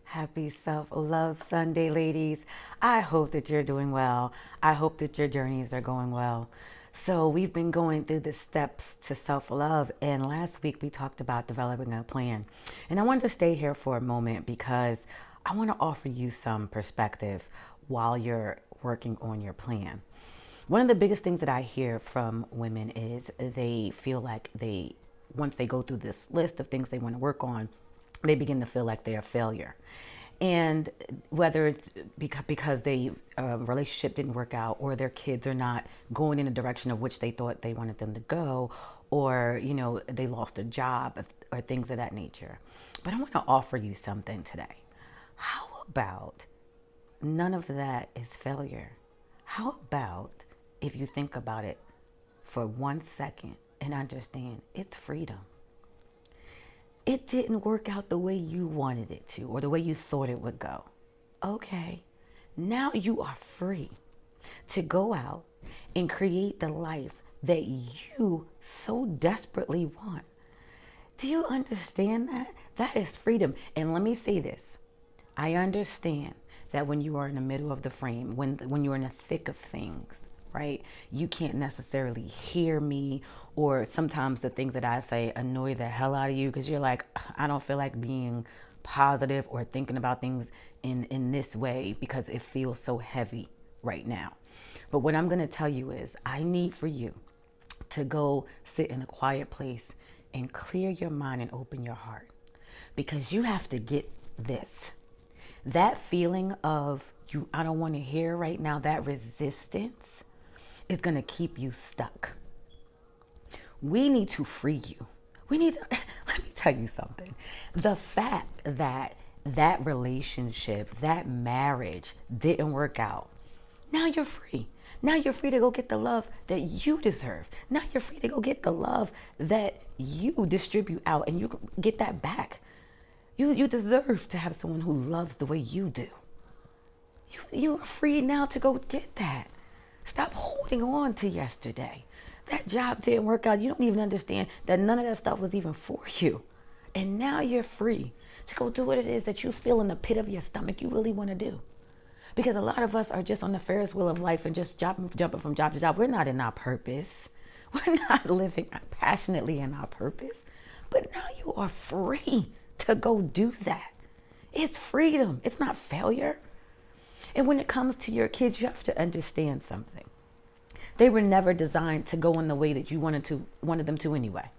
Happy Self-Love Sunday, ladies. I hope that you're doing well. I hope that your journeys are going well. So, we've been going through the steps to self-love, and last week we talked about developing a plan. And I wanted to stay here for a moment because I want to offer you some perspective while you're working on your plan. One of the biggest things that I hear from women is they feel like once they go through this list of things they want to work on, they begin to feel like they're a failure. And whether it's because they relationship didn't work out, or their kids are not going in the direction of which they thought they wanted them to go, or they lost a job, or things of that nature. But I want to offer you something today. How about none of that is failure? How about if you think about it for 1 second and understand it's freedom? It didn't work out the way you wanted it to, or the way you thought it would go. Okay, now you are free to go out and create the life that you so desperately want. Do you understand that? That is freedom. And let me say this. I understand that when you are in the middle of the frame, when you're in the thick of things, right? You can't necessarily hear me, or sometimes the things that I say annoy the hell out of you because you're like, I don't feel like being positive or thinking about things in this way because it feels so heavy right now. But what I'm going to tell you is I need for you to go sit in a quiet place and clear your mind and open your heart, because you have to get this. That feeling of I don't want to hear right now, that resistance is going to keep you stuck. We need to free you. Let me tell you something. The fact that that relationship, that marriage didn't work out, now you're free. Now you're free to go get the love that you deserve. Now you're free to go get the love that you distribute out, and you get that back. You deserve to have someone who loves the way you do. You are free now to go get that. Stop holding on to yesterday. That job didn't work out. You don't even understand that none of that stuff was even for you. And now you're free to go do what it is that you feel in the pit of your stomach you really want to do. Because a lot of us are just on the Ferris wheel of life and just jumping from job to job. We're not in our purpose. We're not living passionately in our purpose. But now you are free to go do that. It's freedom. It's not failure. And when it comes to your kids, you have to understand something. They were never designed to go in the way that you wanted them to anyway.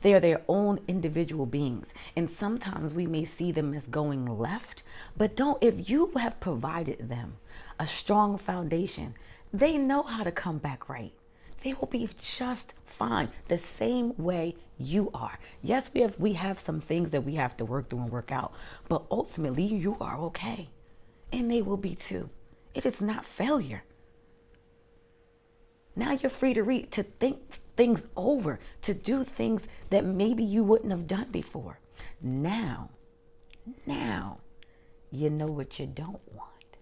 They are their own individual beings. And sometimes we may see them as going left, but if you have provided them a strong foundation, they know how to come back right. They will be just fine the same way you are. Yes, we have some things that we have to work through and work out, but ultimately you are okay. And they will be too. It is not failure. Now you're free to think things over, to do things that maybe you wouldn't have done before. Now, you know what you don't want.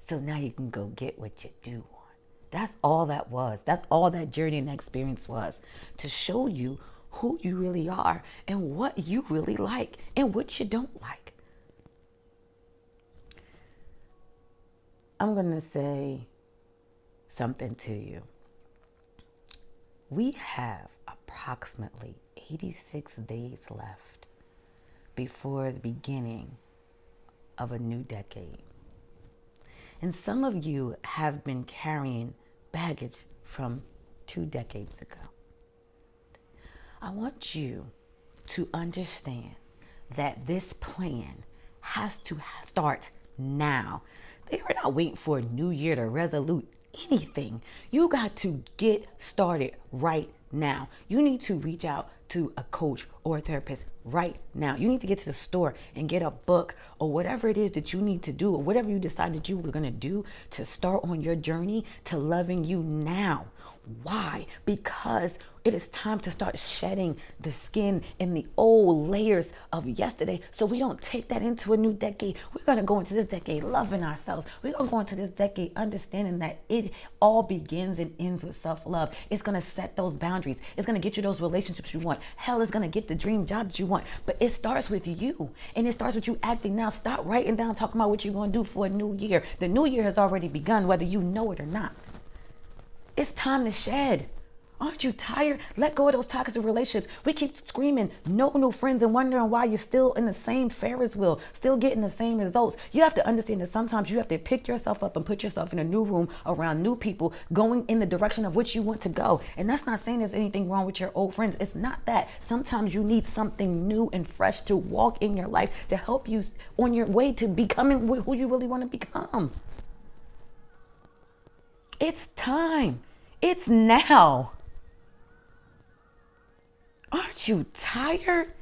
So now you can go get what you do want. That's all that was. That's all that journey and experience was, to show you who you really are and what you really like and what you don't like. I'm going to say something to you. We have approximately 86 days left before the beginning of a new decade. And some of you have been carrying baggage from 2 decades ago. I want you to understand that this plan has to start now. They are not waiting for a new year to resolute anything. You got to get started right now. You need to reach out to a coach or a therapist right now. You need to get to the store and get a book or whatever it is that you need to do, or whatever you decided you were going to do to start on your journey to loving you now. Why? Because it is time to start shedding the skin and the old layers of yesterday, so we don't take that into a new decade. We're going to go into this decade loving ourselves. We're going to go into this decade understanding that it all begins and ends with self-love. It's going to set those boundaries. It's going to get you those relationships you want. Hell, is going to get the dream job that you want. But it starts with you. And it starts with you acting now. Stop writing down, talking about what you're going to do for a new year. The new year has already begun, whether you know it or not. It's time to shed. Aren't you tired? Let go of those toxic relationships. We keep screaming, no new friends, and wondering why you're still in the same Ferris wheel, still getting the same results. You have to understand that sometimes you have to pick yourself up and put yourself in a new room around new people going in the direction of which you want to go. And that's not saying there's anything wrong with your old friends. It's not that. Sometimes you need something new and fresh to walk in your life to help you on your way to becoming who you really want to become. It's time. It's now. Aren't you tired?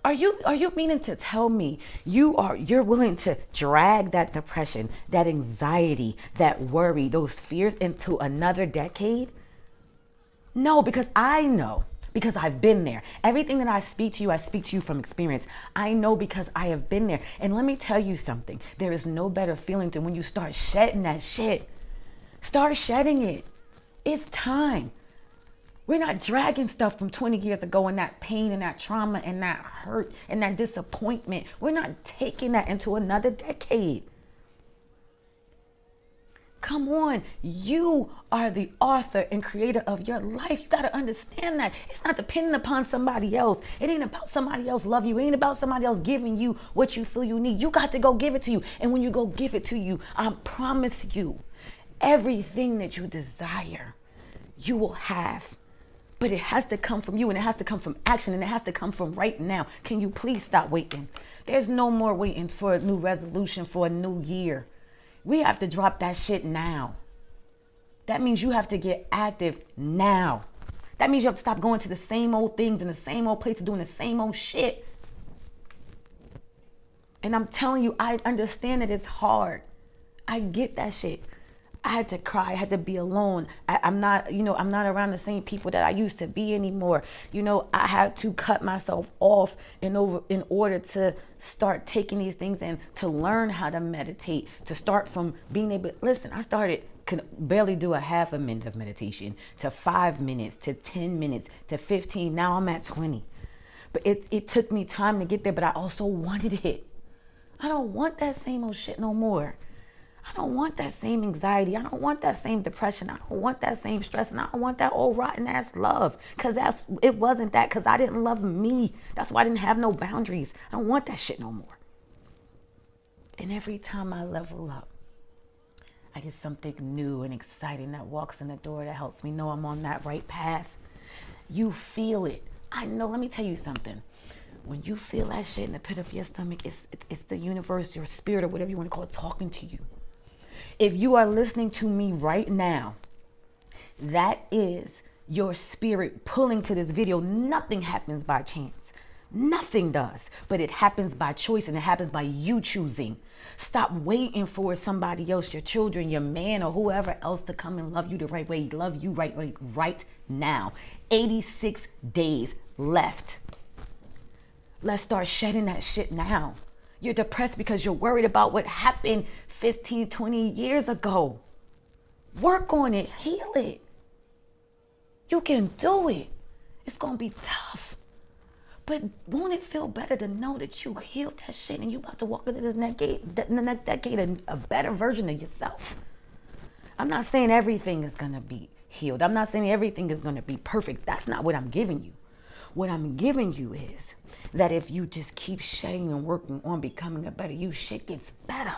Are you meaning to tell me you're willing to drag that depression, that anxiety, that worry, those fears into another decade? No, because I know, because I've been there. Everything that I speak to you from experience. I know because I have been there. And let me tell you something. There is no better feeling than when you start shedding that shit. Start shedding it. It's time. We're not dragging stuff from 20 years ago and that pain and that trauma and that hurt and that disappointment. We're not taking that into another decade. Come on. You are the author and creator of your life. You got to understand that. It's not dependent upon somebody else. It ain't about somebody else love you. It ain't about somebody else giving you what you feel you need. You got to go give it to you. And when you go give it to you, I promise you, everything that you desire, you will have. But it has to come from you, and it has to come from action, and it has to come from right now. Can you please stop waiting? There's no more waiting for a new resolution for a new year. We have to drop that shit now. That means you have to get active now. That means you have to stop going to the same old things in the same old places, doing the same old shit. And I'm telling you, I understand that it's hard. I get that shit. I had to cry. I had to be alone. I'm not around the same people that I used to be anymore. I had to cut myself off in order to start taking these things in, to learn how to meditate, to start from being able. Listen, I could barely do a half a minute of meditation, to 5 minutes, to 10 minutes, to 15. Now I'm at 20. But it took me time to get there, but I also wanted it. I don't want that same old shit no more. I don't want that same anxiety. I don't want that same depression. I don't want that same stress. And I don't want that old rotten ass love. Because it wasn't that. Because I didn't love me. That's why I didn't have no boundaries. I don't want that shit no more. And every time I level up, I get something new and exciting that walks in the door that helps me know I'm on that right path. You feel it. I know. Let me tell you something. When you feel that shit in the pit of your stomach, it's the universe, your spirit, or whatever you want to call it, talking to you. If you are listening to me right now, that is your spirit pulling to this video. Nothing happens by chance. Nothing does. But it happens by choice, and it happens by you choosing. Stop waiting for somebody else, your children, your man, or whoever else to come and love you the right way. Love you right now. 86 days left. Let's start shedding that shit now. You're depressed because you're worried about what happened 15, 20 years ago. Work on it. Heal it. You can do it. It's going to be tough. But won't it feel better to know that you healed that shit and you about to walk into this next decade a better version of yourself? I'm not saying everything is going to be healed. I'm not saying everything is going to be perfect. That's not what I'm giving you. What I'm giving you is that if you just keep shedding and working on becoming a better you, shit gets better.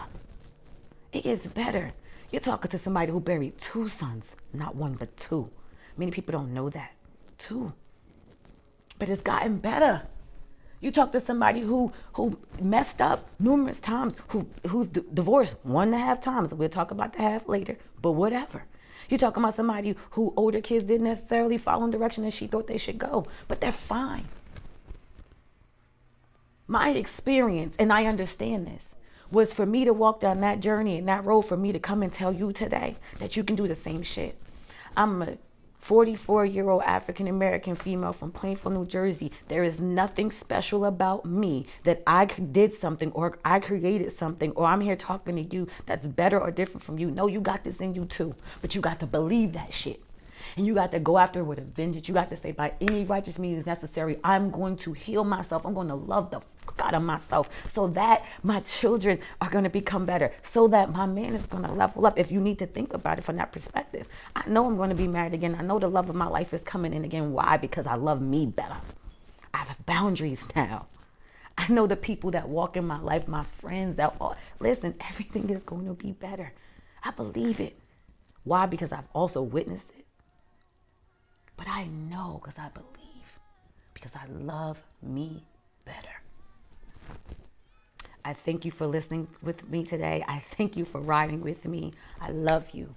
It gets better. You're talking to somebody who buried 2 sons, not 1, but 2. Many people don't know that. 2. But it's gotten better. You talk to somebody who messed up numerous times, who's divorced 1.5 times. We'll talk about the half later, but whatever. You're talking about somebody who older kids didn't necessarily follow in the direction that she thought they should go, but they're fine. My experience, and I understand this, was for me to walk down that journey and that road, for me to come and tell you today that you can do the same shit. I'm a 44-year-old African-American female from Plainfield, New Jersey. There is nothing special about me that I did something or I created something or I'm here talking to you that's better or different from you. No, you got this in you too, but you got to believe that shit. And you got to go after it with a vengeance. You got to say, by any righteous means necessary, I'm going to heal myself. I'm going to love the fuck out of myself so that my children are going to become better, so that my man is going to level up. If you need to think about it from that perspective, I know I'm going to be married again. I know the love of my life is coming in again. Why? Because I love me better. I have boundaries now. I know the people that walk in my life, my friends that all, listen, everything is going to be better. I believe it. Why? Because I've also witnessed it. But I know because I believe, because I love me better. I thank you for listening with me today. I thank you for riding with me. I love you.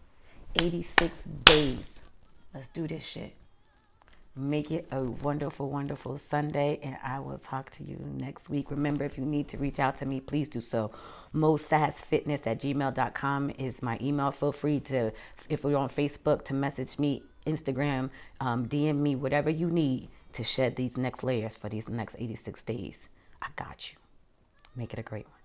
86 days. Let's do this shit. Make it a wonderful, wonderful Sunday, and I will talk to you next week. Remember, if you need to reach out to me, please do so. mosassfitness@gmail.com is my email. Feel free to, if you're on Facebook, to message me, Instagram, DM me, whatever you need to shed these next layers for these next 86 days. I got you. Make it a great one.